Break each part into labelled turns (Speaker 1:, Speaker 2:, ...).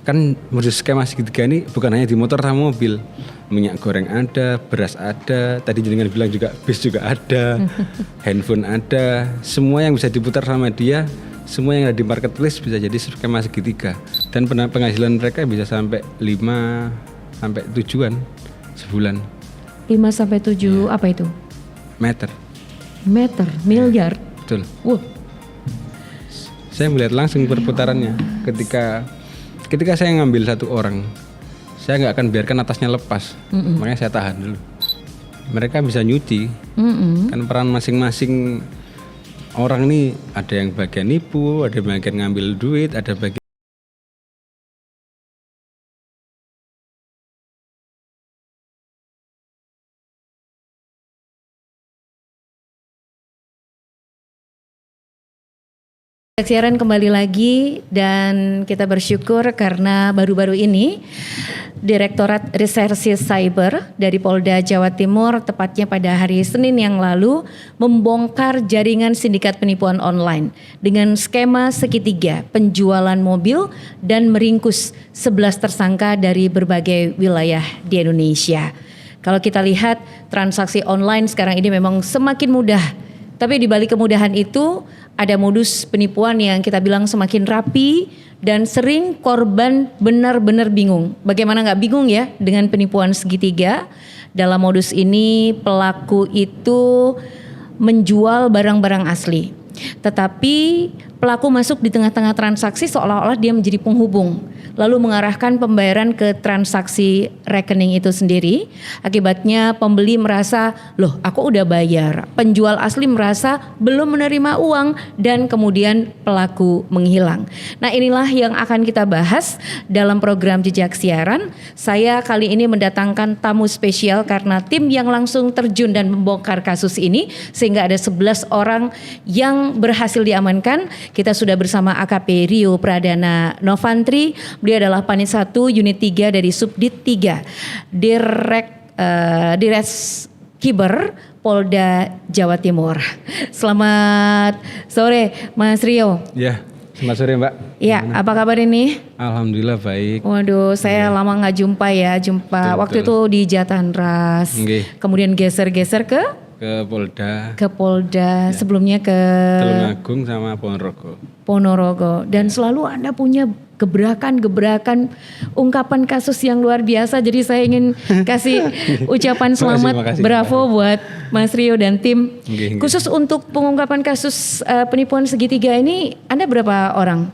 Speaker 1: kan modus skema segitiga ini bukan hanya di motor sama mobil, minyak goreng ada, beras ada, tadi jenengan bilang juga bis juga ada, handphone ada, semua yang bisa diputar sama dia, semua yang ada di marketplace bisa jadi skema segitiga, dan penghasilan mereka bisa sampai 5 sampai 7-an sebulan.
Speaker 2: 5 sampai 7 apa itu?
Speaker 1: Meter,
Speaker 2: miliar.
Speaker 1: betul.
Speaker 2: Wah.
Speaker 1: Saya melihat langsung perputarannya ketika saya ngambil satu orang, saya nggak akan biarkan atasnya lepas, makanya saya tahan dulu. Mereka bisa nyuci, kan peran masing-masing orang ini ada yang bagian nipu, ada yang bagian ngambil duit, ada bagian
Speaker 2: Siaran kembali lagi dan kita bersyukur karena baru-baru ini Direktorat Reserse Cyber dari Polda Jawa Timur tepatnya pada hari Senin yang lalu membongkar jaringan sindikat penipuan online dengan skema segitiga penjualan mobil dan meringkus 11 tersangka dari berbagai wilayah di Indonesia. Kalau kita lihat transaksi online sekarang ini memang semakin mudah, tapi di balik kemudahan itu ada modus penipuan yang kita bilang semakin rapi dan sering korban benar-benar bingung. Bagaimana nggak bingung ya dengan penipuan segitiga? Dalam modus ini pelaku itu menjual barang-barang asli. Tetapi pelaku masuk di tengah-tengah transaksi seolah-olah dia menjadi penghubung, lalu mengarahkan pembayaran ke transaksi rekening itu sendiri. Akibatnya pembeli merasa, loh aku udah bayar. Penjual asli merasa belum menerima uang dan kemudian pelaku menghilang. Nah inilah yang akan kita bahas dalam program Jejak Siaran. Saya kali ini mendatangkan tamu spesial karena tim yang langsung terjun dan membongkar kasus ini sehingga ada 11 orang yang berhasil diamankan. Kita sudah bersama AKP Rio Pradana Novantri. Beliau adalah Panit 1 Unit 3 dari Subdit 3 Dires Kiber Polda Jawa Timur. Selamat sore Mas Rio.
Speaker 1: Ya, selamat sore Mbak.
Speaker 2: Ya, apa kabar ini?
Speaker 1: Alhamdulillah baik.
Speaker 2: Waduh, saya lama nggak jumpa ya. Jumpa waktu itu di Jatandras. Kemudian geser-geser ke Polda. Sebelumnya ke
Speaker 1: Tulungagung sama
Speaker 2: Ponorogo. Dan selalu Anda punya gebrakan ungkapan kasus yang luar biasa. Jadi saya ingin kasih ucapan selamat bravo buat Mas Rio dan tim. Khusus untuk pengungkapan kasus penipuan segitiga ini Anda berapa orang?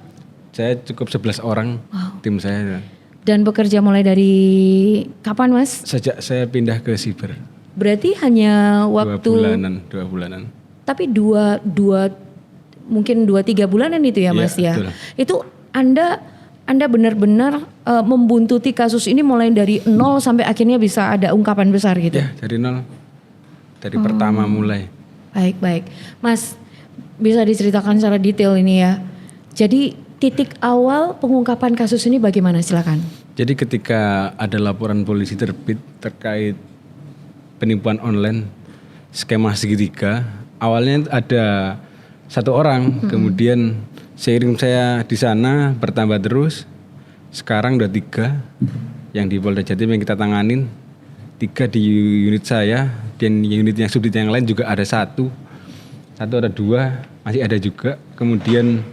Speaker 1: Saya cukup 11 orang. Tim saya.
Speaker 2: Dan bekerja mulai dari kapan Mas?
Speaker 1: Sejak saya pindah ke siber.
Speaker 2: Berarti hanya waktu
Speaker 1: 2 bulanan.
Speaker 2: Tapi mungkin 2-3 bulanan itu ya Mas ya.
Speaker 1: Betul.
Speaker 2: Itu Anda benar-benar membuntuti kasus ini mulai dari nol sampai akhirnya bisa ada ungkapan besar gitu.
Speaker 1: Ya, dari nol. Dari pertama mulai.
Speaker 2: Baik. Mas, bisa diceritakan secara detail ini ya. Jadi titik awal pengungkapan kasus ini bagaimana, silakan.
Speaker 1: Jadi ketika ada laporan polisi terbit terkait penipuan online skema segitiga, awalnya ada 1 orang, kemudian seiring saya di sana bertambah terus, sekarang udah 3 yang di Polda Jatim yang kita tanganin, 3 di unit saya, dan unit yang subdit yang lain juga ada 1 ada 2, masih ada juga. Kemudian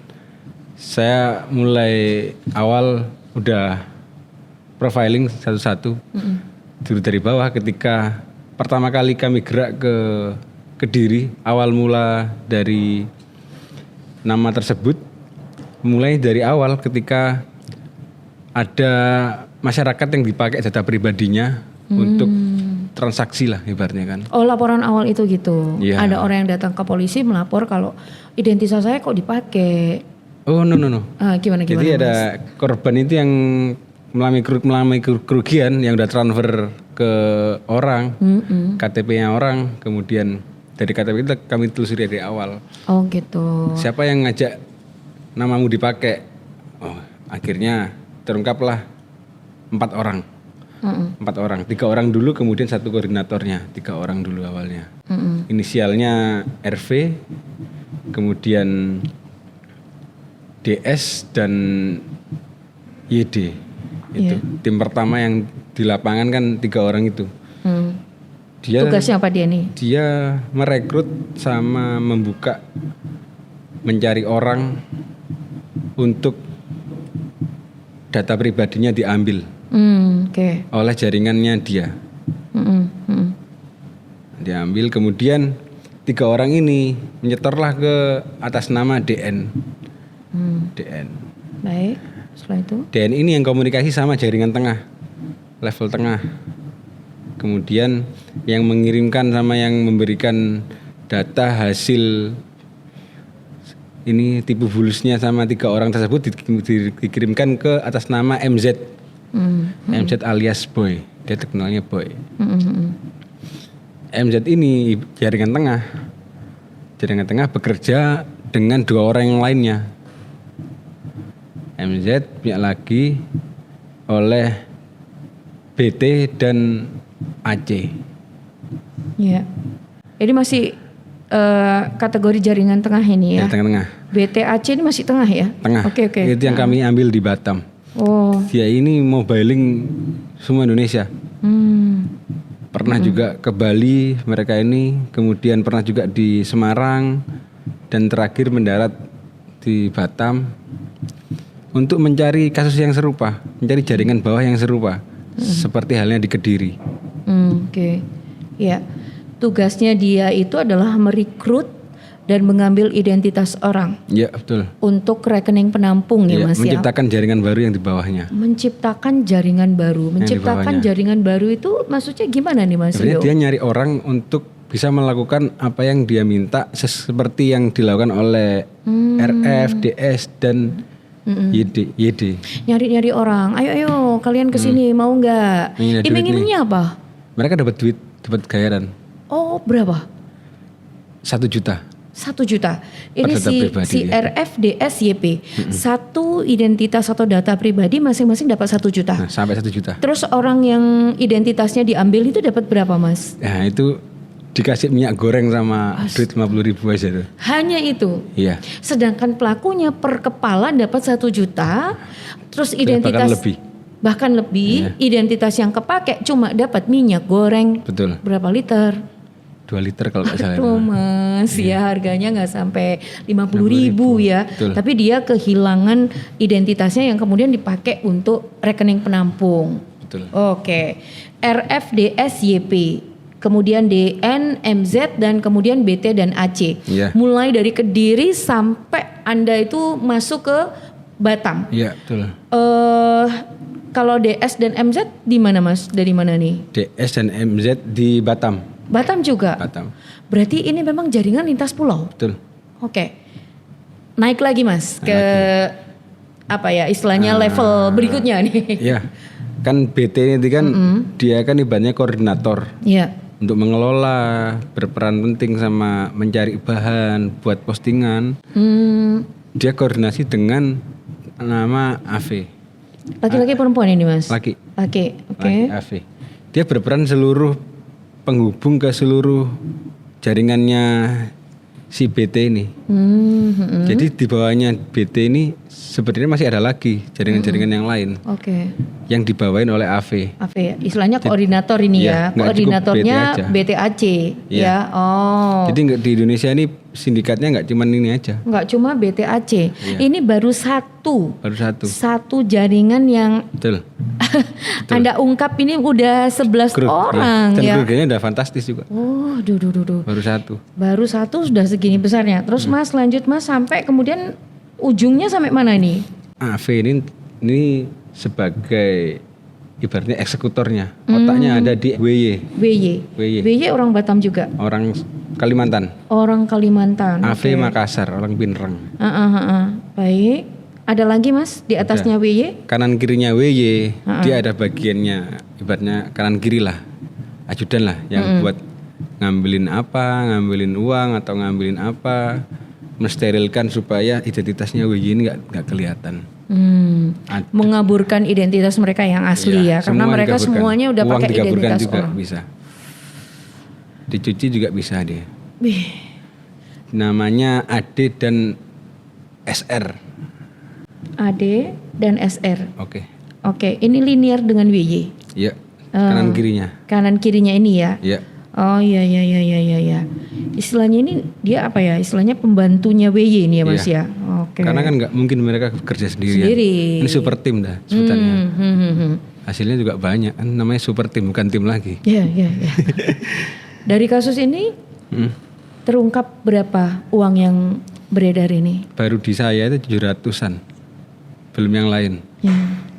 Speaker 1: saya mulai awal udah profiling satu-satu dulu dari bawah. Ketika pertama kali kami gerak ke Kediri, awal mula dari nama tersebut, mulai dari awal ketika ada masyarakat yang dipakai data pribadinya untuk transaksi lah ibaratnya kan.
Speaker 2: Oh, laporan awal itu gitu.
Speaker 1: Ya.
Speaker 2: Ada orang yang datang ke polisi melapor kalau identitas saya kok dipakai.
Speaker 1: Oh no.
Speaker 2: Gimana?
Speaker 1: Jadi ada korban itu yang mengalami kerugian yang udah transfer ke orang, KTP-nya orang, kemudian dari KTP itu kami telusuri dari awal.
Speaker 2: Oh gitu.
Speaker 1: Siapa yang ngajak namamu dipakai? Oh, akhirnya terungkaplah 4 orang. 4 orang, 3 orang dulu, kemudian 1 koordinatornya, 3 orang dulu awalnya. Inisialnya RV, kemudian DS dan YD. itu. Tim pertama yang di lapangan kan 3 orang itu. Dia
Speaker 2: Tugasnya apa dia nih?
Speaker 1: Dia merekrut sama mencari orang untuk data pribadinya diambil oleh jaringannya dia. Diambil, kemudian 3 orang ini menyetorlah ke atas nama DN. DN.
Speaker 2: Baik, setelah itu?
Speaker 1: DN ini yang komunikasi sama jaringan tengah, level tengah. Kemudian yang mengirimkan sama yang memberikan data hasil ini tipu bulusnya sama 3 orang tersebut dikirimkan ke atas nama MZ. MZ alias Boy, dia terkenalnya Boy. MZ ini jaringan tengah bekerja dengan 2 orang yang lainnya. MZ punya lagi oleh BT dan AC.
Speaker 2: Ya. Ini masih kategori jaringan tengah ini ya.
Speaker 1: Tengah-tengah.
Speaker 2: BTAC ini masih tengah ya?
Speaker 1: Tengah.
Speaker 2: Oke.
Speaker 1: Itu yang kami ambil di Batam.
Speaker 2: Oh.
Speaker 1: Dia ini mobiling semua Indonesia. Pernah juga ke Bali mereka ini, kemudian pernah juga di Semarang, dan terakhir mendarat di Batam untuk mencari kasus yang serupa, mencari jaringan bawah yang serupa, seperti halnya di Kediri.
Speaker 2: Oke. Ya. Tugasnya dia itu adalah merekrut dan mengambil identitas orang.
Speaker 1: Ya, betul.
Speaker 2: Untuk rekening penampung ya, Mas ya.
Speaker 1: Menciptakan jaringan baru yang di bawahnya.
Speaker 2: Menciptakan jaringan baru. Menciptakan jaringan baru itu maksudnya gimana nih Mas?
Speaker 1: Sebenarnya dia nyari orang untuk bisa melakukan apa yang dia minta seperti yang dilakukan oleh RF, DS dan YD.
Speaker 2: Nyari-nyari orang. Ayo kalian kesini mau nggak? Iming-imingnya apa?
Speaker 1: Mereka dapat duit, dapat bayaran.
Speaker 2: Oh, berapa?
Speaker 1: 1 juta.
Speaker 2: 1 juta. Ini si RF, DS, YP. Satu identitas atau data pribadi masing-masing dapat 1 juta.
Speaker 1: Nah, sampai 1 juta.
Speaker 2: Terus orang yang identitasnya diambil itu dapat berapa, Mas?
Speaker 1: Nah, itu dikasih minyak goreng sama duit 50.000 aja tuh.
Speaker 2: Hanya itu?
Speaker 1: Iya.
Speaker 2: Sedangkan pelakunya per kepala dapat 1 juta. Terus identitas bahkan lebih. Iya. Identitas yang kepake cuma dapat minyak goreng.
Speaker 1: Betul.
Speaker 2: Berapa liter?
Speaker 1: 2 liter kalau nggak salah.
Speaker 2: Aduh Mas, ya harganya nggak sampai 50.000 ya.
Speaker 1: Betul.
Speaker 2: Tapi dia kehilangan identitasnya yang kemudian dipakai untuk rekening penampung.
Speaker 1: Betul.
Speaker 2: Oke. RFDSYP, kemudian DN, MZ, dan kemudian BT dan AC.
Speaker 1: Yeah.
Speaker 2: Mulai dari Kediri sampai Anda itu masuk ke Batam.
Speaker 1: Iya, betul.
Speaker 2: Kalau DS dan MZ di mana Mas? Dari mana nih?
Speaker 1: DS dan MZ di Batam.
Speaker 2: Batam juga?
Speaker 1: Batam.
Speaker 2: Berarti ini memang jaringan lintas pulau?
Speaker 1: Betul.
Speaker 2: Oke. Naik lagi Mas ke apa ya istilahnya level berikutnya nih.
Speaker 1: Iya. Kan BT ini kan dia kan ibaratnya koordinator.
Speaker 2: Iya.
Speaker 1: Untuk mengelola, berperan penting sama mencari bahan buat postingan. Dia koordinasi dengan nama AV.
Speaker 2: Laki-laki perempuan ini Mas?
Speaker 1: Laki.
Speaker 2: Oke.
Speaker 1: Laki AV. Dia berperan seluruh penghubung ke seluruh jaringannya si BT ini. Jadi di bawahnya BT ini sebenarnya masih ada lagi jaringan-jaringan yang lain.
Speaker 2: Oke.
Speaker 1: Yang dibawain oleh AV.
Speaker 2: AV ya. Istilahnya koordinator ini ya. Koordinatornya BTAC ya. Oh.
Speaker 1: Jadi di Indonesia ini sindikatnya nggak cuma ini aja.
Speaker 2: Nggak cuma BTAC.
Speaker 1: Iya.
Speaker 2: Ini baru satu. Satu jaringan yang
Speaker 1: Betul.
Speaker 2: Anda ungkap ini udah 11 orang
Speaker 1: ya. Dan
Speaker 2: ya.
Speaker 1: kerugiannya udah fantastis juga.
Speaker 2: Oh, Baru satu sudah segini besarnya. Terus Mas lanjut Mas sampai kemudian ujungnya sampai mana nih?
Speaker 1: AV ini sebagai ibaratnya eksekutornya. Otaknya ada di WY
Speaker 2: orang Batam juga.
Speaker 1: Orang Kalimantan. AV
Speaker 2: Okay.
Speaker 1: Makassar, orang Pinrang.
Speaker 2: Baik. Ada lagi Mas di atasnya WY?
Speaker 1: Kanan kirinya WY, dia ada bagiannya ibaratnya kanan kiri lah. Ajudan lah yang buat ngambilin uang atau ngambilin apa, mensterilkan supaya identitasnya WY ini nggak kelihatan.
Speaker 2: Mengaburkan identitas mereka yang asli ya, karena mereka semuanya udah pakai identitas
Speaker 1: juga
Speaker 2: orang.
Speaker 1: Bisa. Dicuci juga bisa dia. Namanya AD dan SR.
Speaker 2: AD dan SR.
Speaker 1: Oke.
Speaker 2: Oke, ini linear dengan WY.
Speaker 1: Iya. Kanan kirinya.
Speaker 2: Kanan kirinya ini ya.
Speaker 1: Iya.
Speaker 2: Oh iya. Istilahnya ini dia apa ya? Istilahnya pembantunya WY ini ya Mas
Speaker 1: Iya.
Speaker 2: ya. Oke.
Speaker 1: Karena kan nggak mungkin mereka kerja sendirian.
Speaker 2: Sendiri.
Speaker 1: Ini super tim dah sebutannya. Hasilnya juga banyak kan, namanya super tim bukan tim lagi.
Speaker 2: Iya. Dari kasus ini terungkap berapa uang yang beredar ini?
Speaker 1: Baru di saya itu 700-an. Belum yang lain.
Speaker 2: Ya.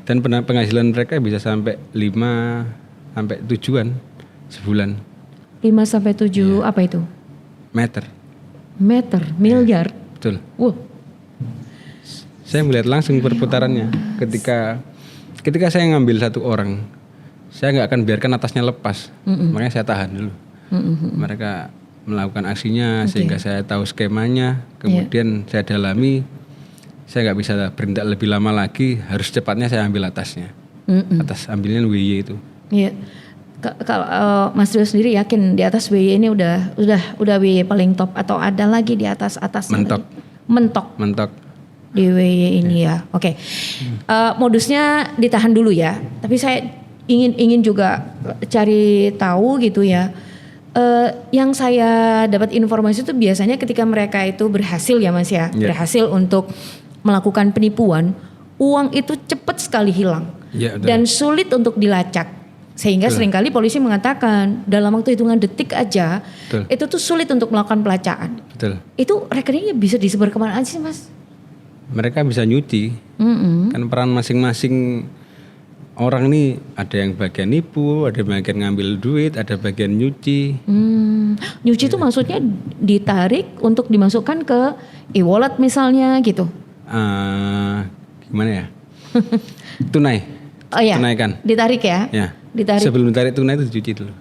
Speaker 1: Dan penghasilan mereka bisa sampai 5 sampai 7-an sebulan.
Speaker 2: 5 sampai 7 apa itu?
Speaker 1: Meter.
Speaker 2: Miliar.
Speaker 1: Betul.
Speaker 2: Wah.
Speaker 1: Saya melihat langsung perputarannya. Ketika saya ngambil satu orang, saya nggak akan biarkan atasnya lepas. Makanya saya tahan dulu. Mereka melakukan aksinya sehingga saya tahu skemanya. Kemudian saya dalami. Saya nggak bisa bertindak lebih lama lagi. Harus cepatnya saya ambil atasnya. Atas ambilnya WY itu.
Speaker 2: Iya. Kalau Mas Rio sendiri yakin di atas WY ini udah WY paling top atau ada lagi di atasnya? Mentok di WY ini ya. Oke. Modusnya ditahan dulu ya. Tapi saya ingin juga cari tahu gitu ya. Yang saya dapat informasi itu biasanya ketika mereka itu berhasil ya Mas ya, berhasil untuk melakukan penipuan, uang itu cepat sekali hilang dan sulit untuk dilacak. Sehingga seringkali polisi mengatakan dalam waktu hitungan detik aja itu tuh sulit untuk melakukan pelacakan.
Speaker 1: Betul.
Speaker 2: Itu rekeningnya bisa disebar kemana aja sih Mas?
Speaker 1: Mereka bisa nyuci. Kan peran masing-masing orang nih ada yang bagian nipu, ada bagian ngambil duit, ada bagian nyuci.
Speaker 2: Nyuci itu maksudnya ditarik untuk dimasukkan ke e-wallet misalnya gitu.
Speaker 1: Gimana ya? Tunai.
Speaker 2: Oh iya.
Speaker 1: Tunaikan.
Speaker 2: Ditarik ya?
Speaker 1: Ya.
Speaker 2: Ditarik.
Speaker 1: Sebelum tarik tunai itu dicuci dulu.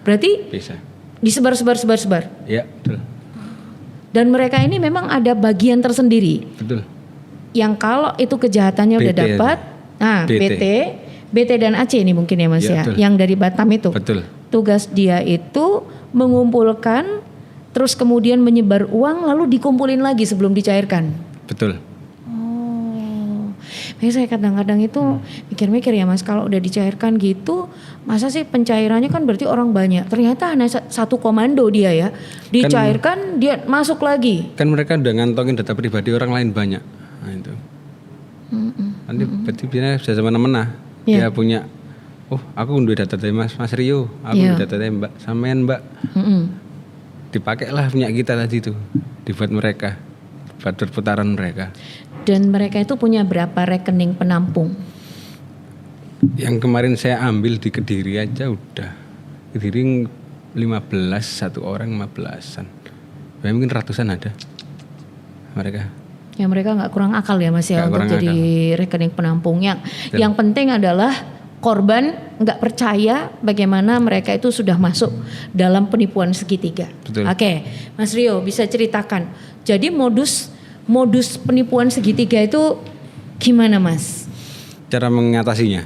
Speaker 2: Berarti
Speaker 1: Bisa.
Speaker 2: disebar.
Speaker 1: Ya, betul.
Speaker 2: Dan mereka ini memang ada bagian tersendiri.
Speaker 1: Betul.
Speaker 2: Yang kalau itu kejahatannya udah
Speaker 1: BT
Speaker 2: dapat, BT dan AC ini mungkin ya Mas ya,
Speaker 1: betul.
Speaker 2: yang dari Batam itu.
Speaker 1: Betul.
Speaker 2: Tugas dia itu mengumpulkan, terus kemudian menyebar uang, lalu dikumpulin lagi sebelum dicairkan.
Speaker 1: Betul.
Speaker 2: Makanya saya kadang-kadang itu mikir-mikir ya Mas, kalau udah dicairkan gitu, masa sih pencairannya kan berarti orang banyak. Ternyata hanya satu komando dia ya, dicairkan dia masuk lagi.
Speaker 1: Kan mereka udah ngantongin data pribadi orang lain banyak. Nah itu. Nanti berarti biasanya bisa semena-mena. Dia punya, aku udah data dari Mas Rio, aku udah data dari Mbak Sampean Mbak. Dipakailah punya kita tadi itu, dibuat mereka, buat perputaran mereka.
Speaker 2: Dan mereka itu punya berapa rekening penampung?
Speaker 1: Yang kemarin saya ambil di Kediri aja udah. Kediri 15, satu orang 15-an. Mungkin ratusan ada mereka.
Speaker 2: Ya mereka nggak kurang akal ya Mas ya untuk jadi rekening penampung. Yang penting adalah korban nggak percaya bagaimana mereka itu sudah masuk dalam penipuan segitiga. Oke, Mas Rio bisa ceritakan. Jadi modus penipuan segitiga itu gimana Mas?
Speaker 1: Cara mengatasinya?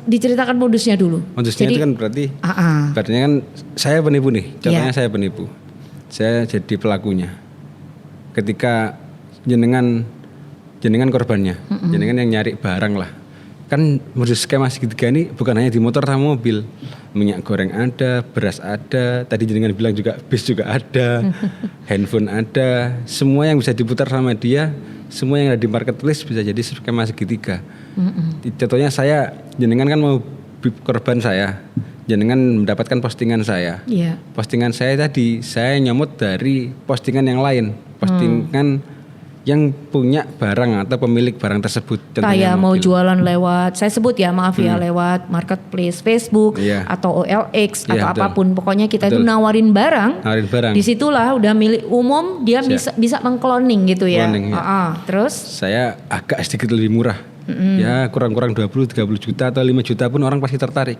Speaker 2: Diceritakan modusnya dulu.
Speaker 1: Modusnya itu kan berarti kan saya penipu nih. Contohnya saya penipu. Saya jadi pelakunya. Ketika jenengan korbannya, jenengan yang nyari barang lah. Kan modus skema segitiga ini bukan hanya di motor sama mobil. Minyak goreng ada, beras ada, tadi jenengan bilang juga bis juga ada, handphone ada, semua yang bisa diputar sama dia, semua yang ada di marketplace bisa jadi skema segitiga. Contohnya saya, jenengan kan mau korban saya, jenengan mendapatkan postingan saya. Postingan saya tadi, saya nyomot dari postingan yang lain, postingan yang punya barang atau pemilik barang tersebut.
Speaker 2: Kayak mau jualan lewat, saya sebut ya maaf ya, lewat marketplace Facebook atau OLX atau apapun. Pokoknya kita itu nawarin barang. Disitulah udah milik umum, dia bisa mengkloning gitu ya. Terus? Saya
Speaker 1: agak sedikit lebih murah. Ya kurang-kurang 20-30 juta atau 5 juta pun orang pasti tertarik.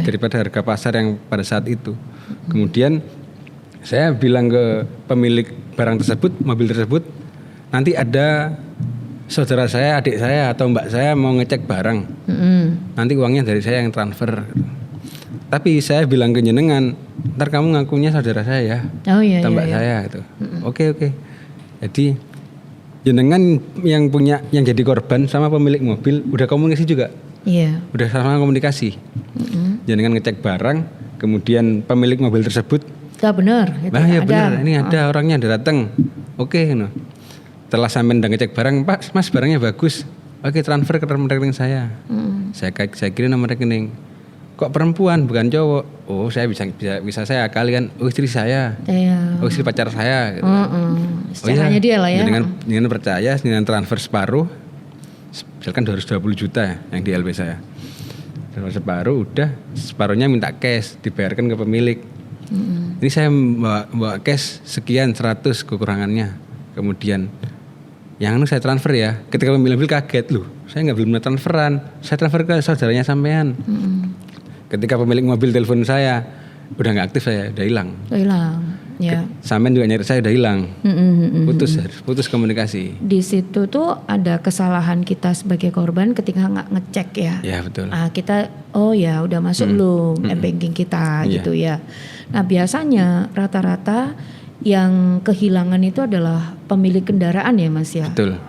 Speaker 1: Daripada harga pasar yang pada saat itu. Kemudian saya bilang ke pemilik barang tersebut, mobil tersebut, nanti ada saudara saya, adik saya atau mbak saya mau ngecek barang. Nanti uangnya dari saya yang transfer. Tapi saya bilang ke jenengan, ntar kamu ngakunya saudara saya ya. Mbak saya itu. Oke. Jadi jenengan yang jadi korban sama pemilik mobil udah komunikasi juga.
Speaker 2: Iya.
Speaker 1: Udah sama komunikasi. Jangan ngecek barang, kemudian pemilik mobil tersebut,
Speaker 2: gak benar.
Speaker 1: nah ya benar, ini ada orangnya ada datang. Oke, no. Setelah sampai udah ngecek barang, Pak, Mas barangnya bagus. Oke, transfer ke nomor rekening saya. Saya kirim nomor rekening. Kok perempuan bukan cowok? Oh, saya bisa saya kalian. Oh, istri saya.
Speaker 2: Iya.
Speaker 1: Oh, istri pacar saya. Gitu.
Speaker 2: Caranya dia lah ya.
Speaker 1: Dengan percaya, dengan transfer separuh. Misalkan 220 juta yang di LP saya. Separuh udah, separuhnya minta cash dibayarkan ke pemilik. Ini saya bawa cash sekian 100 kekurangannya. Kemudian yang saya transfer ya. Ketika pemilik mobil kaget, loh saya nggak belum transferan, saya transfer ke saudaranya sampean. Ketika pemilik mobil telepon saya, udah nggak aktif, saya udah hilang. Ya. Sampean juga nyari saya udah hilang. Putus komunikasi.
Speaker 2: Di situ tuh ada kesalahan kita sebagai korban ketika nggak ngecek ya.
Speaker 1: Ya betul.
Speaker 2: Kita udah masuk belum banking kita gitu ya. Nah biasanya rata-rata yang kehilangan itu adalah pemilik kendaraan ya Mas ya.
Speaker 1: Betul.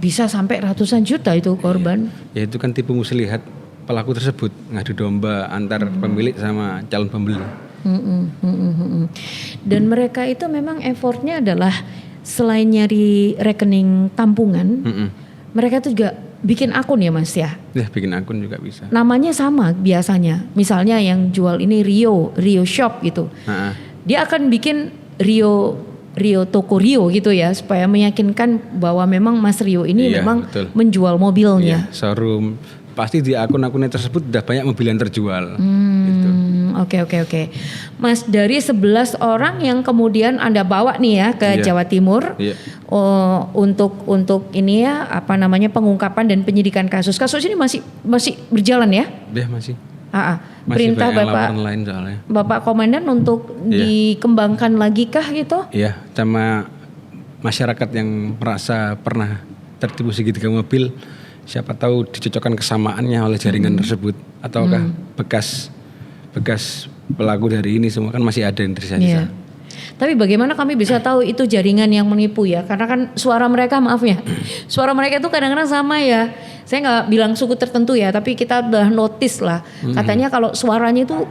Speaker 2: Bisa sampai ratusan juta itu korban.
Speaker 1: Ya itu kan tipu muslihat pelaku tersebut ngadu domba antar pemilik sama calon pembeli.
Speaker 2: Dan mereka itu memang effortnya adalah selain nyari rekening tampungan, mereka tuh juga bikin akun ya Mas ya?
Speaker 1: Ya bikin akun juga bisa.
Speaker 2: Namanya sama biasanya, misalnya yang jual ini Rio Shop gitu. Dia akan bikin Rio toko Rio gitu ya, supaya meyakinkan bahwa memang Mas Rio ini memang betul. Menjual mobilnya.
Speaker 1: Showroom. Pasti di akun-akunnya tersebut udah banyak mobil yang terjual. Gitu.
Speaker 2: Oke. Mas, dari 11 orang yang kemudian Anda bawa nih ya ke Jawa Timur untuk ini ya pengungkapan dan penyidikan kasus. Kasus ini masih berjalan ya?
Speaker 1: Ya masih.
Speaker 2: Perintah Bapak Komandan untuk dikembangkan lagi kah gitu?
Speaker 1: Iya, sama masyarakat yang merasa pernah tertipu segitiga mobil. Siapa tahu dicocokkan kesamaannya oleh jaringan tersebut ataukah bekas pelaku dari ini semua kan masih ada yang tersisa.
Speaker 2: Tapi bagaimana kami bisa tahu itu jaringan yang menipu ya? Karena kan suara mereka suara mereka itu kadang-kadang sama ya. Saya nggak bilang suku tertentu ya, tapi kita udah notice lah. Katanya kalau suaranya itu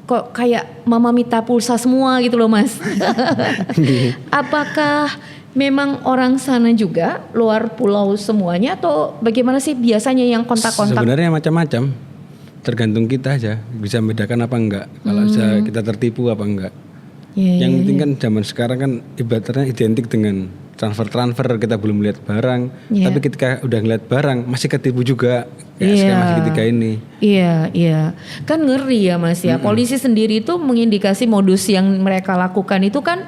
Speaker 2: kok kayak Mama Mita Pulsa semua gitu loh Mas. Apakah memang orang sana juga, luar pulau semuanya atau bagaimana sih biasanya yang kontak-kontak?
Speaker 1: Sebenarnya macam-macam, tergantung kita aja bisa membedakan apa enggak. Kalau kita tertipu apa enggak. Yang penting kan zaman sekarang kan ibaratnya identik dengan transfer kita belum lihat barang, tapi ketika udah ngeliat barang masih ketipu juga kayak skema segitiga ini.
Speaker 2: Iya, kan ngeri ya Mas ya. Polisi sendiri itu mengindikasi modus yang mereka lakukan itu kan.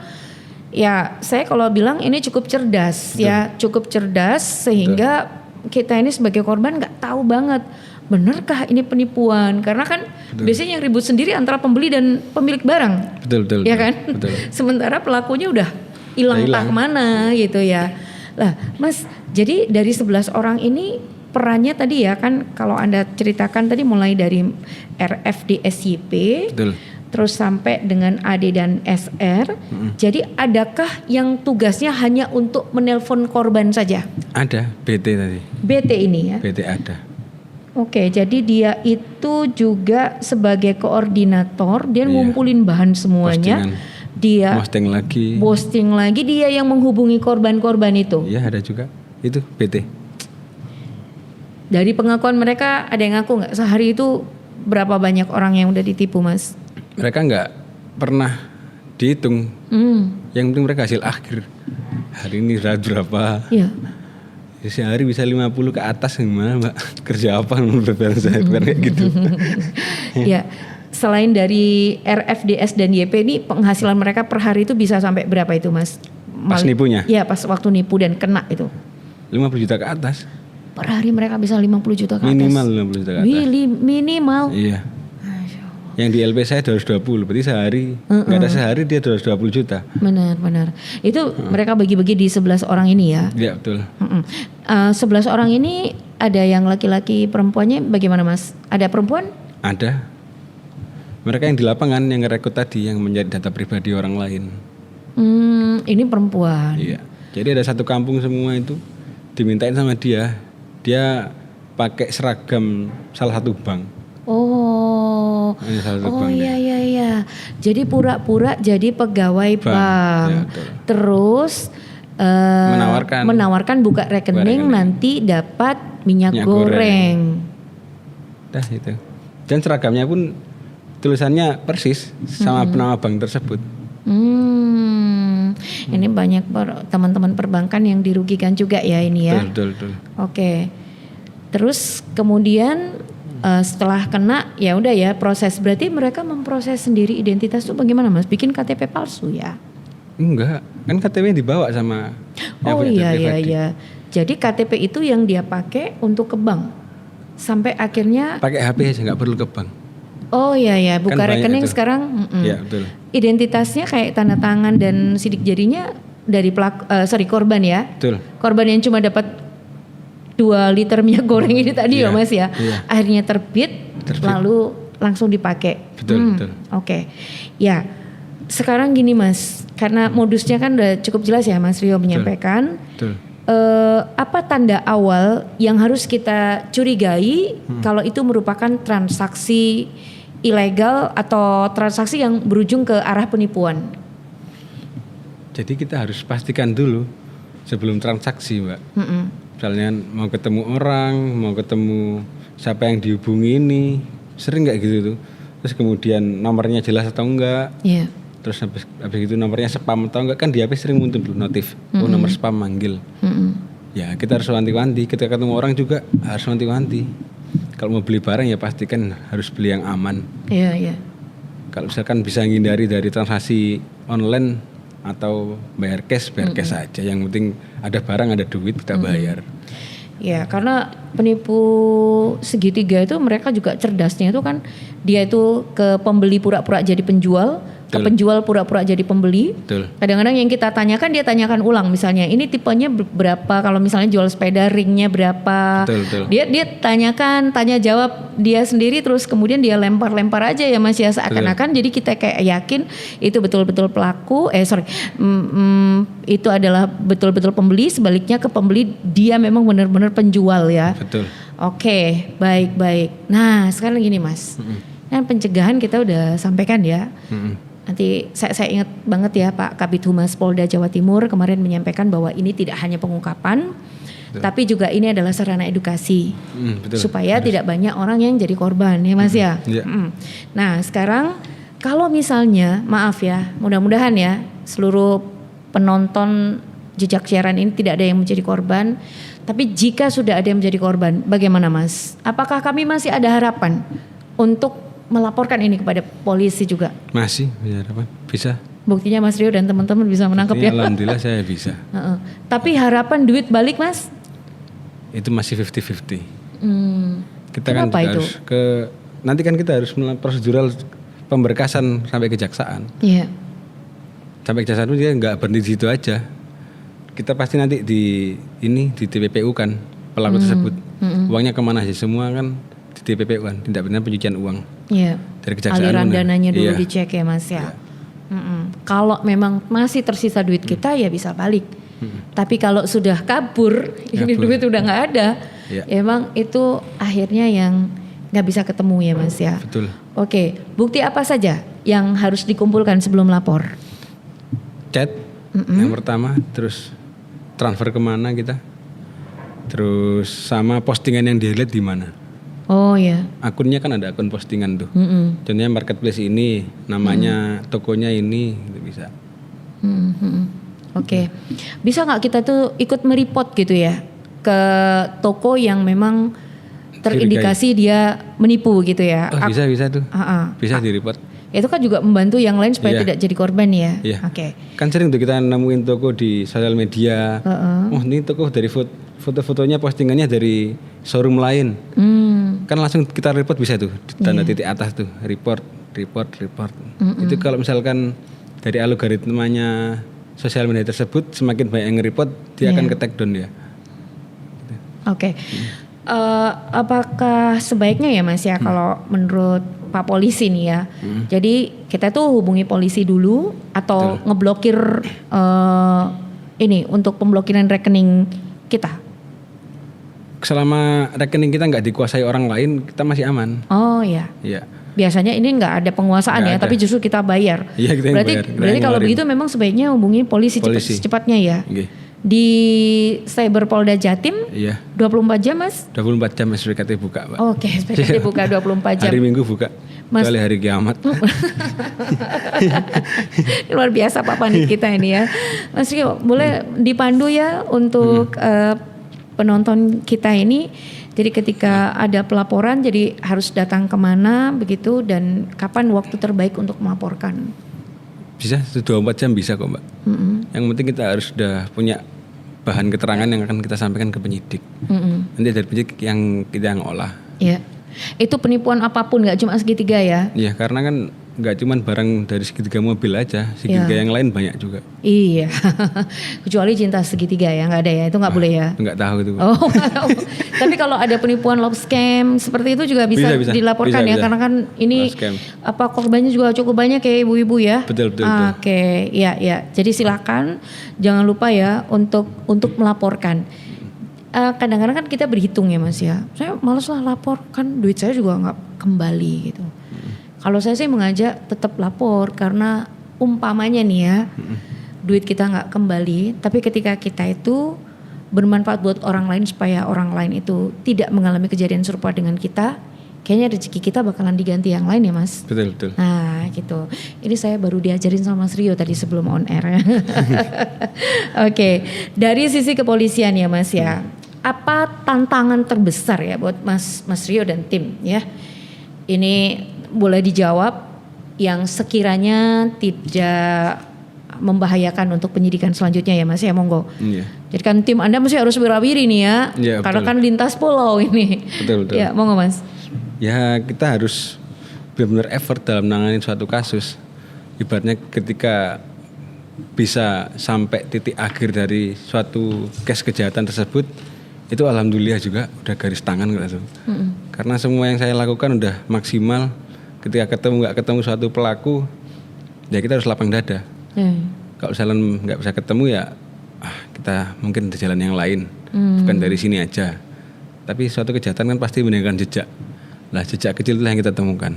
Speaker 2: Ya, saya kalau bilang ini cukup cerdas. Betul. Ya, cukup cerdas sehingga kita ini sebagai korban nggak tahu banget benarkah ini penipuan, karena kan biasanya yang ribut sendiri antara pembeli dan pemilik barang.
Speaker 1: Betul.
Speaker 2: Ya kan? Betul. Sementara pelakunya udah hilang entah kemana gitu ya. Lah, Mas, jadi dari 11 orang ini perannya tadi ya kan kalau Anda ceritakan tadi mulai dari RFDSYP. Betul. Terus sampai dengan AD dan SR. Jadi adakah yang tugasnya hanya untuk menelpon korban saja?
Speaker 1: Ada, BT tadi.
Speaker 2: BT ini ya?
Speaker 1: BT ada.
Speaker 2: Oke, jadi dia itu juga sebagai koordinator, dia ngumpulin bahan semuanya. Postingan. Dia posting lagi, dia yang menghubungi korban-korban itu.
Speaker 1: Iya, ada juga. Itu BT.
Speaker 2: Dari pengakuan mereka ada yang ngaku nggak sehari itu berapa banyak orang yang udah ditipu, Mas?
Speaker 1: Mereka nggak pernah dihitung. Yang penting mereka hasil akhir. Hari ini berapa? Iya. Sehari bisa 50 ke atas gimana Mbak? Kerja apa berbareng saya kayak gitu.
Speaker 2: Ya, selain dari RFDS dan YP ini penghasilan mereka per hari itu bisa sampai berapa itu Mas?
Speaker 1: Pas nipunya?
Speaker 2: Iya, pas waktu nipu dan kena itu.
Speaker 1: 50 juta ke atas.
Speaker 2: Per hari mereka bisa 50 juta ke atas.
Speaker 1: Minimal 50 juta ke atas.
Speaker 2: Minimal.
Speaker 1: Iya. Yang di LP saya 220, berarti sehari nggak ada sehari dia 220 juta.
Speaker 2: Benar. Itu mereka bagi-bagi di 11 orang ini ya?
Speaker 1: Iya betul.
Speaker 2: 11 orang ini ada yang laki-laki perempuannya bagaimana Mas? Ada perempuan?
Speaker 1: Ada. Mereka yang di lapangan yang ngerekrut tadi yang menjadi data pribadi orang lain.
Speaker 2: Ini perempuan.
Speaker 1: Iya. Jadi ada satu kampung semua itu dimintain sama dia pakai seragam salah satu bank.
Speaker 2: Oh,
Speaker 1: Ini salah satu
Speaker 2: oh
Speaker 1: bank
Speaker 2: iya iya iya. Jadi pura-pura jadi pegawai bank.
Speaker 1: Ya, betul.
Speaker 2: Terus menawarkan buka rekening nanti dapat minyak goreng.
Speaker 1: Dah itu. Dan seragamnya pun tulisannya persis sama nama bank tersebut.
Speaker 2: Ini banyak teman-teman perbankan yang dirugikan juga ya ini ya.
Speaker 1: Betul.
Speaker 2: Oke. Terus kemudian setelah kena ya udah ya proses. Berarti mereka memproses sendiri identitas itu bagaimana Mas? Bikin KTP palsu ya?
Speaker 1: Enggak, kan KTP dibawa sama
Speaker 2: Oh iya. Jadi KTP itu yang dia pakai untuk ke bank. Sampai akhirnya
Speaker 1: pakai HP aja nggak perlu ke bank.
Speaker 2: Oh iya buka
Speaker 1: Kan
Speaker 2: rekening
Speaker 1: itu.
Speaker 2: Sekarang.
Speaker 1: Iya betul.
Speaker 2: Identitasnya kayak tanda tangan dan sidik jarinya dari korban ya.
Speaker 1: Betul.
Speaker 2: Korban yang cuma dapat 2 liter minyak goreng ini tadi ya Mas ya.
Speaker 1: Iya.
Speaker 2: Akhirnya terbit lalu langsung dipakai.
Speaker 1: Betul.
Speaker 2: Oke. Ya. Sekarang gini Mas, karena modusnya kan udah cukup jelas ya Mas Rio menyampaikan.
Speaker 1: Betul.
Speaker 2: Apa tanda awal yang harus kita curigai kalau itu merupakan transaksi ilegal atau transaksi yang berujung ke arah penipuan?
Speaker 1: Jadi kita harus pastikan dulu sebelum transaksi, Mbak. Misalnya mau ketemu orang, mau ketemu siapa yang dihubungi ini, sering nggak gitu tuh. Terus kemudian nomornya jelas atau enggak?
Speaker 2: Iya.
Speaker 1: Terus habis itu nomornya spam atau enggak, kan di HP sering muncul tuh notif, oh nomor spam manggil. Ya kita harus wanti-wanti, ketika ketemu orang juga harus wanti-wanti. Kalau mau beli barang ya pastikan harus beli yang aman.
Speaker 2: Iya.
Speaker 1: Kalau misalkan bisa menghindari dari transaksi online atau bayar cash aja. Yang penting ada barang, ada duit, kita bayar.
Speaker 2: Ya, karena penipu segitiga itu mereka juga cerdasnya itu kan dia itu ke pembeli pura-pura jadi penjual, ke penjual pura-pura jadi pembeli.
Speaker 1: Betul.
Speaker 2: Kadang-kadang yang kita tanyakan dia tanyakan ulang, misalnya ini tipenya berapa, kalau misalnya jual sepeda ringnya berapa.
Speaker 1: Betul.
Speaker 2: Dia tanyakan, tanya jawab dia sendiri, terus kemudian dia lempar-lempar aja ya Mas ya, seakan-akan jadi kita kayak yakin itu betul-betul pelaku, itu adalah betul-betul pembeli, sebaliknya ke pembeli dia memang benar-benar penjual ya.
Speaker 1: Betul.
Speaker 2: Oke, baik. Nah, sekarang gini Mas. Kan pencegahan kita udah sampaikan ya. Nanti saya ingat banget ya Pak Kabid Humas Polda Jawa Timur kemarin menyampaikan bahwa ini tidak hanya pengungkapan, tapi juga ini adalah sarana edukasi. Supaya tidak banyak orang yang jadi korban ya Mas ya. Nah, sekarang kalau misalnya, maaf ya, mudah-mudahan ya seluruh penonton jejak siaran ini tidak ada yang menjadi korban. Tapi jika sudah ada yang menjadi korban, bagaimana Mas? Apakah kami masih ada harapan untuk melaporkan ini kepada polisi juga?
Speaker 1: Masih ada harapan, bisa.
Speaker 2: Buktinya Mas Rio dan teman-teman bisa menangkap ya.
Speaker 1: Alhamdulillah saya bisa.
Speaker 2: Tapi harapan duit balik Mas?
Speaker 1: Itu masih 50-50. Kita
Speaker 2: Kenapa
Speaker 1: kan
Speaker 2: itu?
Speaker 1: Nanti kan kita harus melakukan prosedural pemberkasan sampai kejaksaan.
Speaker 2: Iya.
Speaker 1: Sampai kejaksaan itu dia nggak berhenti di situ aja. Kita pasti nanti di TPPU kan pelaku tersebut. Uangnya kemana sih? Semua kan di TPPU kan, tindak pidana pencucian uang.
Speaker 2: Iya.
Speaker 1: Dari kejaksaan.
Speaker 2: Aliran dananya dulu
Speaker 1: Iya.
Speaker 2: dicek ya Mas ya. Kalau memang masih tersisa duit kita ya bisa balik. Tapi kalau sudah kabur, ini duit udah nggak ada. Emang itu akhirnya yang nggak bisa ketemu ya Mas ya.
Speaker 1: Betul.
Speaker 2: Oke, bukti apa saja yang harus dikumpulkan sebelum lapor?
Speaker 1: Chat yang pertama, terus transfer kemana kita, terus sama postingan yang dia lihat di mana.
Speaker 2: Oh ya.
Speaker 1: Akunnya kan ada akun postingan tuh. Contohnya marketplace ini, namanya tokonya ini, gitu bisa.
Speaker 2: Oke. Bisa nggak kita tuh ikut mereport gitu ya ke toko yang memang terindikasi dia menipu gitu ya?
Speaker 1: Bisa tuh. Bisa di-report.
Speaker 2: Itu kan juga membantu yang lain supaya tidak jadi korban ya.
Speaker 1: Iya.
Speaker 2: Oke.
Speaker 1: Kan sering tuh kita nemuin toko di sosial media. Oh ini toko dari foto-fotonya postingannya dari showroom lain. Kan langsung kita report bisa tuh tanda titik atas tuh report. Itu kalau misalkan dari algoritmanya sosial media tersebut semakin banyak yang nge-report dia akan ke take down ya.
Speaker 2: Oke. Apakah sebaiknya ya Mas ya kalau menurut Pak Polisi nih ya. Jadi kita tuh hubungi polisi dulu atau ngeblokir ini untuk pemblokiran rekening kita?
Speaker 1: Selama rekening kita nggak dikuasai orang lain, kita masih aman.
Speaker 2: Oh ya.
Speaker 1: Iya.
Speaker 2: Biasanya ini nggak ada penguasaan
Speaker 1: Nggak
Speaker 2: ya,
Speaker 1: ada.
Speaker 2: tapi justru kita bayar.
Speaker 1: Iya, kita yang
Speaker 2: berarti
Speaker 1: bayar. Kita
Speaker 2: berarti
Speaker 1: yang
Speaker 2: kalau
Speaker 1: ngeluarin.
Speaker 2: begitu memang sebaiknya hubungi polisi, secepatnya ya.
Speaker 1: Oke.
Speaker 2: Di Cyber Polda Jatim
Speaker 1: Iya.
Speaker 2: 24 jam Mas?
Speaker 1: 24 jam SPKT buka, Pak.
Speaker 2: Oke, SPKT buka 24 jam.
Speaker 1: Hari Minggu buka.
Speaker 2: Mas-
Speaker 1: Kecuali hari kiamat.
Speaker 2: Luar biasa Pak Panit kita ini ya. Mas Rio, boleh dipandu ya untuk penonton kita ini. Jadi ketika ada pelaporan, jadi harus datang kemana begitu dan kapan waktu terbaik untuk melaporkan?
Speaker 1: Bisa 24 jam bisa kok, Mbak. Yang penting kita harus sudah punya bahan keterangan yang akan kita sampaikan ke penyidik. Nanti dari penyidik yang kita yang olah.
Speaker 2: Ya, itu penipuan apapun nggak cuma segitiga ya?
Speaker 1: Iya, karena kan nggak cuma barang dari segitiga mobil aja, segitiga yang lain banyak juga.
Speaker 2: Iya, kecuali cinta segitiga ya nggak ada ya, itu nggak boleh ya?
Speaker 1: Nggak tahu itu, Mbak.
Speaker 2: Oh, tapi kalau ada penipuan love scam seperti itu juga bisa dilaporkan ya, karena kan ini korbannya juga cukup banyak ya ibu-ibu ya.
Speaker 1: Betul.
Speaker 2: Oke, ya. Jadi silakan jangan lupa ya untuk melaporkan. Kadang-kadang kan kita berhitung ya Mas ya. Saya malas lah lapor, kan duit saya juga nggak kembali gitu. Kalau saya sih mengajak tetap lapor karena umpamanya nih ya, duit kita nggak kembali, tapi ketika kita itu bermanfaat buat orang lain supaya orang lain itu tidak mengalami kejadian serupa dengan kita, kayaknya rezeki kita bakalan diganti yang lain ya Mas.
Speaker 1: Betul.
Speaker 2: Nah gitu, ini saya baru diajarin sama Mas Rio tadi sebelum on air. Oke, dari sisi kepolisian ya Mas ya, apa tantangan terbesar ya buat Mas Rio dan tim ya? Ini boleh dijawab yang sekiranya tidak membahayakan untuk penyidikan selanjutnya ya Mas ya, monggo.
Speaker 1: Iya.
Speaker 2: Jadi kan tim Anda mesti harus berawiri nih ya, karena kan lintas pulau ini.
Speaker 1: Betul.
Speaker 2: Ya monggo Mas.
Speaker 1: Ya kita harus benar-benar effort dalam menangani suatu kasus. Ibaratnya ketika bisa sampai titik akhir dari suatu case kejahatan tersebut, itu alhamdulillah juga udah garis tangan gitu. Karena semua yang saya lakukan udah maksimal. Ketika nggak ketemu suatu pelaku, ya kita harus lapang dada. Kalau misalnya nggak bisa ketemu ya kita mungkin di jalan yang lain, bukan dari sini aja. Tapi suatu kejahatan kan pasti meninggalkan jejak. Lah jejak kecil itulah yang kita temukan.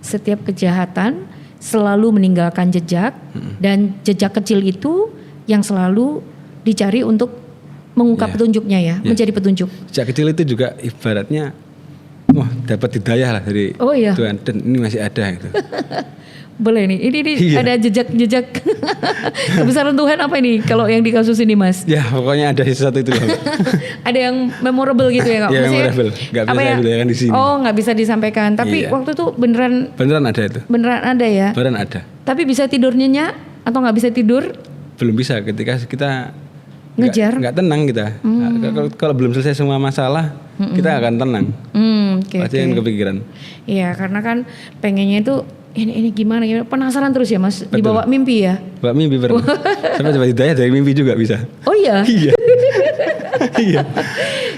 Speaker 2: Setiap kejahatan selalu meninggalkan jejak, dan jejak kecil itu yang selalu dicari untuk mengungkap petunjuknya ya, menjadi petunjuk.
Speaker 1: Jejak kecil itu juga ibaratnya dapat hidayah lah dari Tuhan, dan ini masih ada gitu.
Speaker 2: Boleh nih, ini ada jejak kebesaran Tuhan apa ini kalau yang di kasus ini Mas?
Speaker 1: Ya pokoknya ada sesuatu itu.
Speaker 2: Ada yang memorable gitu ya Kak?
Speaker 1: Iya memorable, gak bisa disampaikan di sini.
Speaker 2: Oh gak bisa disampaikan, tapi waktu itu beneran
Speaker 1: ada itu.
Speaker 2: Beneran ada ya?
Speaker 1: Beneran ada.
Speaker 2: Tapi bisa tidur nyenyak atau gak bisa tidur?
Speaker 1: Belum bisa, ketika kita
Speaker 2: ngejar?
Speaker 1: Gak tenang kita. Kalau belum selesai semua masalah, kita akan tenang. Pasti yang kepikiran.
Speaker 2: Iya, karena kan pengennya itu ini gimana penasaran terus ya Mas.
Speaker 1: Betul.
Speaker 2: Dibawa mimpi ya.
Speaker 1: Bawa mimpi pernah. Sampai coba hidayah dari mimpi juga bisa.
Speaker 2: Oh iya.
Speaker 1: Iya.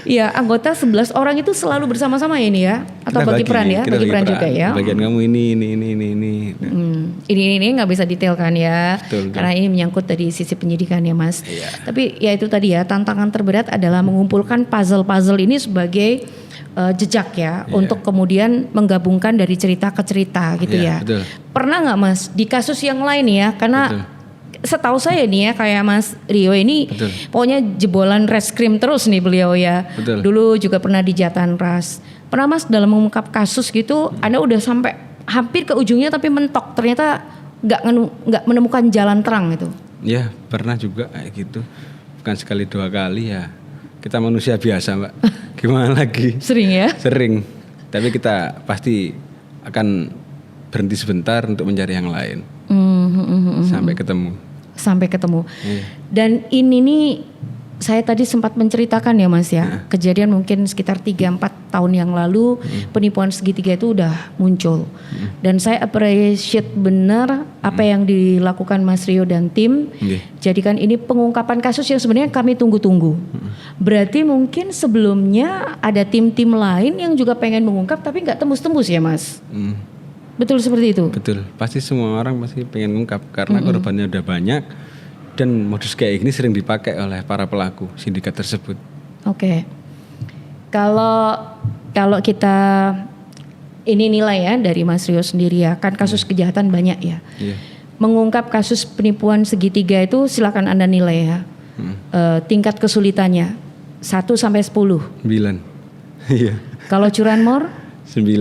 Speaker 2: Iya, anggota 11 orang itu selalu bersama-sama ya ini ya, atau bagi peran ya, bagi peran juga ya.
Speaker 1: Bagian kamu ini.
Speaker 2: Ini nggak bisa detail kan ya,
Speaker 1: Betul.
Speaker 2: Karena ini menyangkut dari sisi penyidikan ya Mas.
Speaker 1: Iya.
Speaker 2: Tapi ya itu tadi ya, tantangan terberat adalah mengumpulkan puzzle ini sebagai jejak ya, untuk kemudian menggabungkan dari cerita ke cerita gitu ya.
Speaker 1: Betul.
Speaker 2: Pernah nggak Mas di kasus yang lain ya, karena setahu saya nih ya kayak Mas Rio ini pokoknya jebolan reskrim terus nih beliau ya.
Speaker 1: Betul.
Speaker 2: Dulu juga pernah di Jatanras. Pernah Mas dalam mengungkap kasus gitu, Anda udah sampai hampir ke ujungnya tapi mentok, ternyata nggak menemukan jalan terang itu.
Speaker 1: Ya pernah juga kayak gitu, bukan sekali 2 kali ya. Kita manusia biasa Mbak, gimana lagi?
Speaker 2: Sering ya?
Speaker 1: Sering, tapi kita pasti akan berhenti sebentar untuk mencari yang lain. Sampai ketemu. Dan ini nih saya tadi sempat menceritakan ya Mas ya, kejadian mungkin sekitar 3-4 tahun yang lalu penipuan segitiga itu udah muncul. Dan saya appreciate benar apa yang dilakukan Mas Rio dan tim. Jadikan ini pengungkapan kasus yang sebenarnya kami tunggu-tunggu. Berarti mungkin sebelumnya ada tim-tim lain yang juga pengen mengungkap tapi gak tembus-tembus ya Mas? Betul seperti itu? Betul, pasti semua orang pasti pengen mengungkap karena korbannya udah banyak. Dan modus kayak gini sering dipakai oleh para pelaku sindikat tersebut.
Speaker 2: Oke. Kalau kita ini nilai ya dari Mas Rio sendiri ya, kan kasus kejahatan banyak ya.
Speaker 1: Iya.
Speaker 2: Mengungkap kasus penipuan segitiga itu silakan Anda nilai ya. Tingkat kesulitannya 1 sampai 10.
Speaker 1: 9. Iya.
Speaker 2: Kalau curanmor?
Speaker 1: 9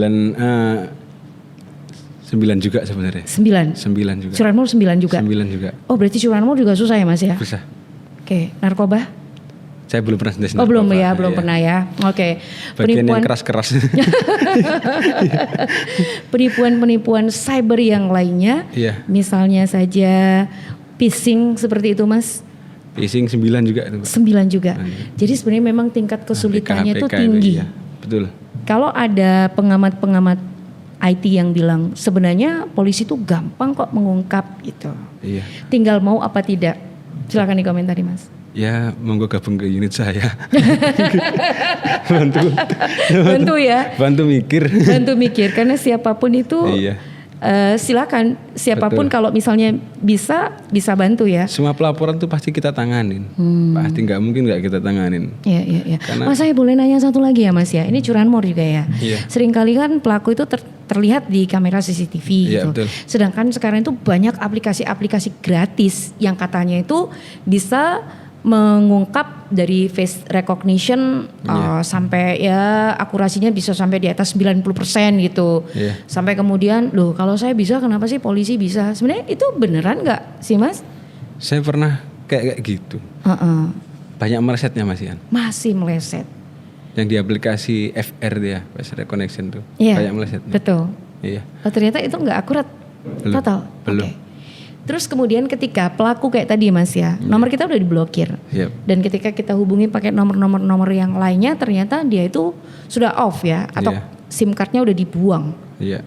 Speaker 1: juga sebenarnya.
Speaker 2: 9.
Speaker 1: 9 juga.
Speaker 2: Curanmor 9 juga.
Speaker 1: 9 juga.
Speaker 2: Oh, berarti curanmor juga susah ya Mas ya?
Speaker 1: Susah.
Speaker 2: Oke, narkoba?
Speaker 1: Saya belum pernah sendes
Speaker 2: Oh, belum
Speaker 1: narkoba.
Speaker 2: ya, belum pernah ya. Oke.
Speaker 1: Bagian yang keras-keras.
Speaker 2: Penipuan cyber yang lainnya,
Speaker 1: Iya.
Speaker 2: misalnya saja phishing seperti itu Mas.
Speaker 1: Phishing 9 juga.
Speaker 2: 9 juga. Jadi sebenarnya memang tingkat kesulitannya itu
Speaker 1: APK
Speaker 2: tinggi.
Speaker 1: Iya. Betul.
Speaker 2: Kalau ada pengamat-pengamat IT yang bilang sebenarnya polisi itu gampang kok mengungkap gitu.
Speaker 1: Iya.
Speaker 2: Tinggal mau apa tidak. Silakan dikomentari Mas.
Speaker 1: Ya, monggo gabung ke unit saya.
Speaker 2: Bantu ya.
Speaker 1: Bantu mikir.
Speaker 2: Bantu mikir karena siapapun itu
Speaker 1: Iya.
Speaker 2: silakan siapapun
Speaker 1: Betul.
Speaker 2: kalau misalnya bisa bantu ya.
Speaker 1: Semua pelaporan tuh pasti kita tanganin. Pasti nggak mungkin nggak kita tanganin.
Speaker 2: Iya.
Speaker 1: Karena-
Speaker 2: Mas saya boleh nanya satu lagi ya Mas ya. Ini curanmor juga ya.
Speaker 1: Iya.
Speaker 2: Seringkali kan pelaku itu terlihat di kamera CCTV
Speaker 1: Iya,
Speaker 2: gitu.
Speaker 1: betul.
Speaker 2: Sedangkan sekarang itu banyak aplikasi-aplikasi gratis yang katanya itu bisa mengungkap dari face recognition sampai ya akurasinya bisa sampai di atas 90% gitu.
Speaker 1: Iya.
Speaker 2: Sampai kemudian loh kalau saya bisa kenapa sih polisi bisa? Sebenarnya itu beneran nggak sih Mas?
Speaker 1: Saya pernah kayak gitu.
Speaker 2: Heeh.
Speaker 1: Banyak melesetnya Mas Ian.
Speaker 2: Masih meleset.
Speaker 1: Yang di aplikasi FR dia, face recognition tuh.
Speaker 2: Iya.
Speaker 1: Banyak melesetnya.
Speaker 2: Betul.
Speaker 1: Iya.
Speaker 2: Oh, ternyata itu nggak akurat
Speaker 1: Belum.
Speaker 2: total.
Speaker 1: Belum.
Speaker 2: Oke. Terus kemudian ketika pelaku kayak tadi Mas ya, nomor kita udah diblokir.
Speaker 1: Yep.
Speaker 2: Dan ketika kita hubungi pakai nomor yang lainnya, ternyata dia itu sudah off ya, atau
Speaker 1: Iya.
Speaker 2: SIM cardnya udah dibuang.
Speaker 1: Iya.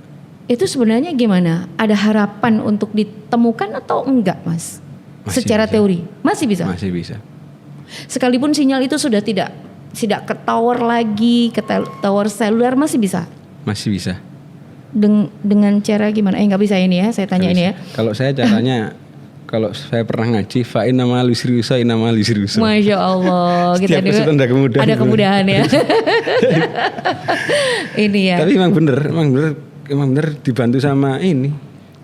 Speaker 2: Itu sebenarnya gimana? Ada harapan untuk ditemukan atau enggak Mas?
Speaker 1: Masih
Speaker 2: Secara
Speaker 1: bisa.
Speaker 2: teori masih bisa.
Speaker 1: Masih bisa.
Speaker 2: Sekalipun sinyal itu sudah tidak ke tower lagi, ke tower seluler masih bisa.
Speaker 1: Masih bisa.
Speaker 2: Dengan cara gimana? Nggak bisa ini ya, saya tanya
Speaker 1: Nggak
Speaker 2: ini ya.
Speaker 1: bisa. Kalau saya caranya, kalau saya pernah ngaji, fa'in nama lusriusa, inama lusriusa.
Speaker 2: Masya Allah, kita
Speaker 1: Setiap kesulitan ada kemudahan.
Speaker 2: Ada kemudahan ya. Ini ya.
Speaker 1: Tapi emang bener dibantu sama ini.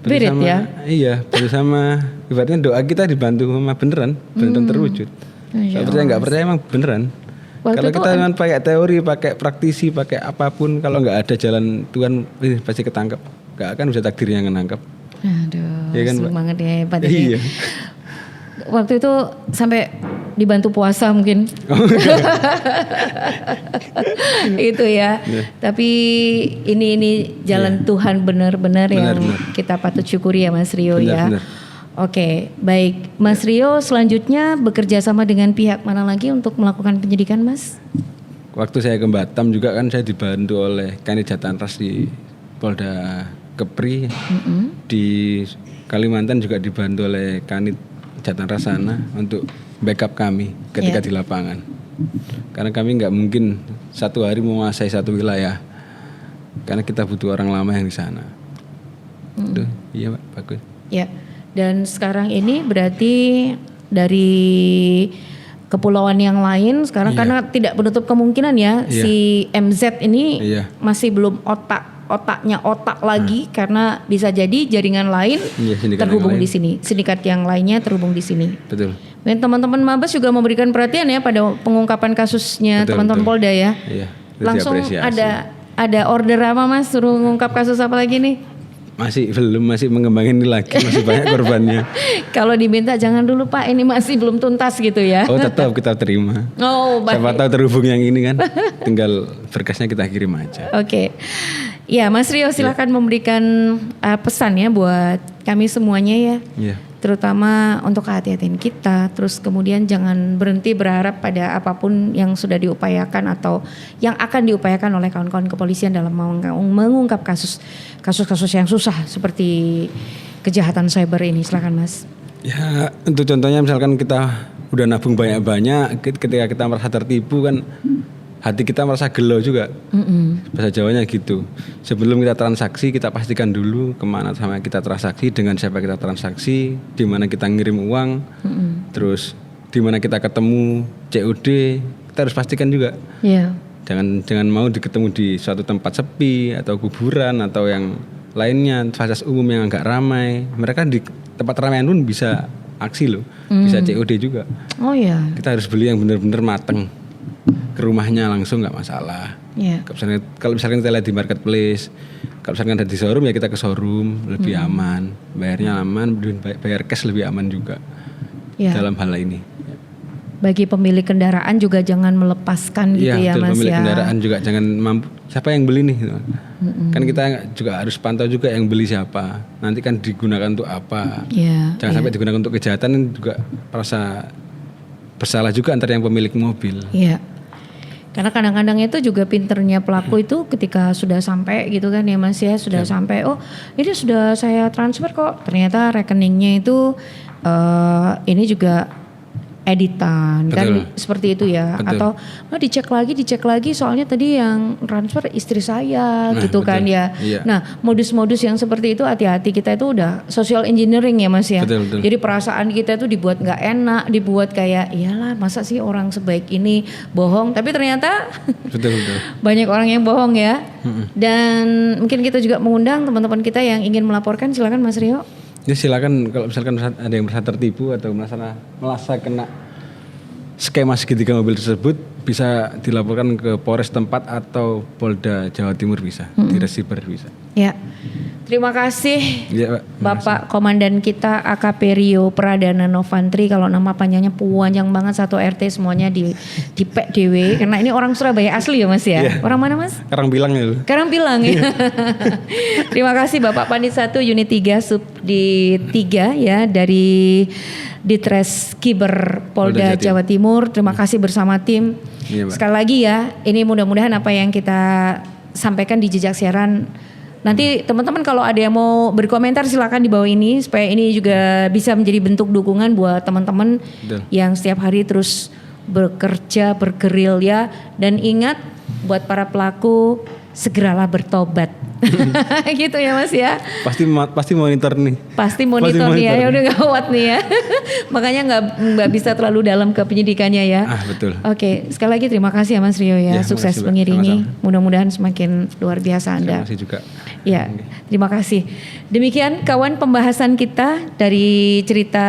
Speaker 1: Bantu
Speaker 2: Spirit
Speaker 1: sama,
Speaker 2: ya?
Speaker 1: Iya, bantu sama ibaratnya doa kita dibantu sama beneran terwujud.
Speaker 2: Masya
Speaker 1: Kalau percaya nggak percaya emang beneran.
Speaker 2: Waktu
Speaker 1: Kalau
Speaker 2: itu
Speaker 1: kita cuma pakai teori, pakai praktisi, pakai apapun, kalau nggak ada jalan Tuhan pasti ketangkep. Nggak akan bisa takdirnya yang nangkep.
Speaker 2: Aduh,
Speaker 1: Iya kan, Mbak?
Speaker 2: semangat ya hebat ini.
Speaker 1: Iya.
Speaker 2: Waktu itu sampai dibantu puasa mungkin. Itu ya. Tapi ini jalan Tuhan benar-benar yang
Speaker 1: Benar.
Speaker 2: kita patut syukuri ya Mas Rio ya.
Speaker 1: Benar.
Speaker 2: Oke, baik. Mas Rio selanjutnya bekerja sama dengan pihak mana lagi untuk melakukan penyidikan Mas?
Speaker 1: Waktu saya ke Batam juga kan saya dibantu oleh Kanit Jatanras di Polda Kepri. Di Kalimantan juga dibantu oleh Kanit Jatanras sana untuk backup kami ketika di lapangan. Karena kami nggak mungkin satu hari menguasai satu wilayah. Karena kita butuh orang lama yang di sana. Aduh, iya Pak, bagus.
Speaker 2: Ya. Dan sekarang ini berarti dari kepulauan yang lain sekarang karena tidak menutup kemungkinan ya
Speaker 1: Iya.
Speaker 2: si MZ ini
Speaker 1: Iya.
Speaker 2: masih belum otaknya lagi karena bisa jadi jaringan lain
Speaker 1: Iya, sindikat
Speaker 2: terhubung
Speaker 1: yang lain.
Speaker 2: di sini, sindikat yang lainnya terhubung di sini.
Speaker 1: Betul.
Speaker 2: Dan teman-teman Mabes juga memberikan perhatian ya pada pengungkapan kasusnya
Speaker 1: Betul,
Speaker 2: teman-teman
Speaker 1: betul.
Speaker 2: Polda ya.
Speaker 1: Iya. itu
Speaker 2: Langsung
Speaker 1: diapresiasi.
Speaker 2: ada order apa Mas suruh mengungkap kasus apa lagi nih?
Speaker 1: Masih mengembangin ini lagi, masih banyak korbannya.
Speaker 2: Kalau diminta jangan dulu Pak, ini masih belum tuntas gitu ya.
Speaker 1: Oh tetap kita terima.
Speaker 2: Oh, baik.
Speaker 1: Siapa tahu terhubung yang ini kan, tinggal berkasnya kita kirim aja.
Speaker 2: Oke. Ya, Mas Rio silakan memberikan pesan ya buat kami semuanya ya.
Speaker 1: Iya.
Speaker 2: Terutama untuk kehati-hatian kita, terus kemudian jangan berhenti berharap pada apapun yang sudah diupayakan atau yang akan diupayakan oleh kawan-kawan kepolisian dalam mengungkap kasus-kasus yang susah seperti kejahatan cyber ini. Silakan Mas.
Speaker 1: Ya untuk contohnya misalkan kita udah nabung banyak-banyak, ketika kita merasa tertipu kan hati kita merasa gelo juga. Bahasa Jawanya gitu. Sebelum kita transaksi kita pastikan dulu kemana sama kita transaksi, dengan siapa kita transaksi, di mana kita ngirim uang, terus di mana kita ketemu COD, kita harus pastikan juga.
Speaker 2: Iya.
Speaker 1: Jangan mau ketemu di suatu tempat sepi atau kuburan atau yang lainnya, fasilitas umum yang agak ramai. Mereka di tempat ramaian pun bisa aksi loh, bisa COD juga.
Speaker 2: Oh iya.
Speaker 1: Kita harus beli yang benar-benar mateng, ke rumahnya langsung nggak masalah.
Speaker 2: Iya.
Speaker 1: Kalau misalkan kita lihat di marketplace, kalau misalkan ada di showroom ya kita ke showroom, lebih aman, bayarnya aman, bayar cash lebih aman juga.
Speaker 2: Iya.
Speaker 1: Dalam hal ini.
Speaker 2: Bagi pemilik kendaraan juga jangan melepaskan gitu ya
Speaker 1: betul,
Speaker 2: Mas
Speaker 1: pemilik
Speaker 2: ya.
Speaker 1: kendaraan juga jangan mampu, siapa yang beli nih gitu. Kan kita juga harus pantau juga yang beli siapa, nanti kan digunakan untuk apa. Jangan sampai digunakan untuk kejahatan, juga merasa bersalah juga antara yang pemilik mobil.
Speaker 2: Iya. Karena kadang-kadang itu juga pinternya pelaku itu ketika sudah sampai gitu kan ya Mas ya, sudah sampai, oh ini sudah saya transfer kok, ternyata rekeningnya itu ini juga editan.
Speaker 1: Betul.
Speaker 2: Kan seperti itu ya.
Speaker 1: Betul.
Speaker 2: Atau dicek lagi soalnya tadi yang transfer istri saya gitu
Speaker 1: betul.
Speaker 2: kan ya.
Speaker 1: Iya.
Speaker 2: Nah modus-modus yang seperti itu hati-hati, kita itu udah social engineering ya Mas ya.
Speaker 1: Betul.
Speaker 2: Jadi perasaan kita itu dibuat gak enak, dibuat kayak iyalah masa sih orang sebaik ini bohong, tapi ternyata
Speaker 1: Betul.
Speaker 2: banyak orang yang bohong ya. Dan mungkin kita juga mengundang teman-teman kita yang ingin melaporkan, silakan Mas Rio.
Speaker 1: Ya silakan, kalau misalkan ada yang merasa tertipu atau merasa kena skema segitiga mobil tersebut, bisa dilaporkan ke Polres tempat atau Polda Jawa Timur bisa, di Resiber bisa.
Speaker 2: Ya. Terima kasih
Speaker 1: Ya, Pak.
Speaker 2: Bapak Komandan kita AKP Rio Pradana Novantri. Kalau nama panjangnya panjang banget, satu RT semuanya di PDW. Karena ini orang Surabaya asli ya Mas ya.
Speaker 1: Iya.
Speaker 2: Orang mana Mas?
Speaker 1: Sekarang bilang ya.
Speaker 2: Sekarang bilang ya. Terima kasih Bapak Panit 1 Unit 3 Sub di 3 ya dari Ditres Kiber Polda Jawa Timur. Terima kasih bersama tim.
Speaker 1: Iya, Pak.
Speaker 2: Sekali lagi ya, ini mudah-mudahan apa yang kita sampaikan di jejak siaran, nanti teman-teman kalau ada yang mau berkomentar silakan di bawah ini, supaya ini juga bisa menjadi bentuk dukungan buat teman-teman yang setiap hari terus bekerja, bergerilya. Dan ingat buat para pelaku, segeralah bertobat. Gitu ya Mas ya.
Speaker 1: Pasti monitor nih.
Speaker 2: Pasti monitor nih ya, udah gawat nih ya. Makanya nggak bisa terlalu dalam ke penyidikannya ya.
Speaker 1: Betul.
Speaker 2: Oke, sekali lagi terima kasih ya Mas Rio ya, sukses
Speaker 1: makasih,
Speaker 2: mengiringi.
Speaker 1: sama-sama.
Speaker 2: Mudah-mudahan semakin luar biasa Anda.
Speaker 1: Terima kasih juga.
Speaker 2: Ya, terima kasih. Demikian kawan pembahasan kita dari cerita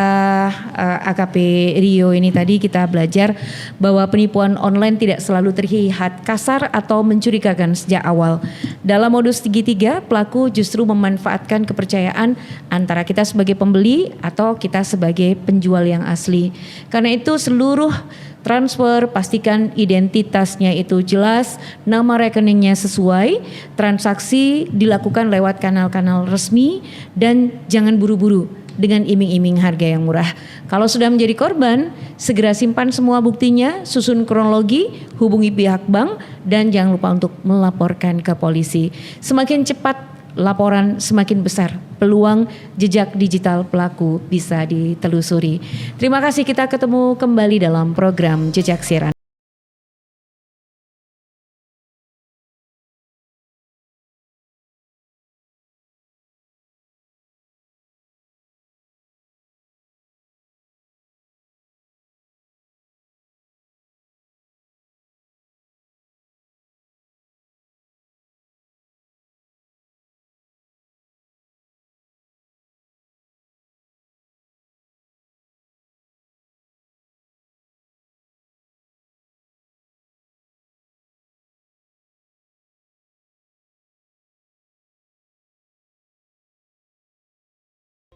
Speaker 2: AKP Rio ini tadi, kita belajar bahwa penipuan online tidak selalu terlihat kasar atau mencurigakan sejak awal. Dalam modus segitiga, pelaku justru memanfaatkan kepercayaan antara kita sebagai pembeli atau kita sebagai penjual yang asli. Karena itu seluruh transfer pastikan identitasnya itu jelas, nama rekeningnya sesuai, transaksi dilakukan lewat kanal-kanal resmi, dan jangan buru-buru dengan iming-iming harga yang murah. Kalau sudah menjadi korban, segera simpan semua buktinya, susun kronologi, hubungi pihak bank, dan jangan lupa untuk melaporkan ke polisi. Semakin cepat laporan, semakin besar peluang jejak digital pelaku bisa ditelusuri. Terima kasih, kita ketemu kembali dalam program Jejak Siaran.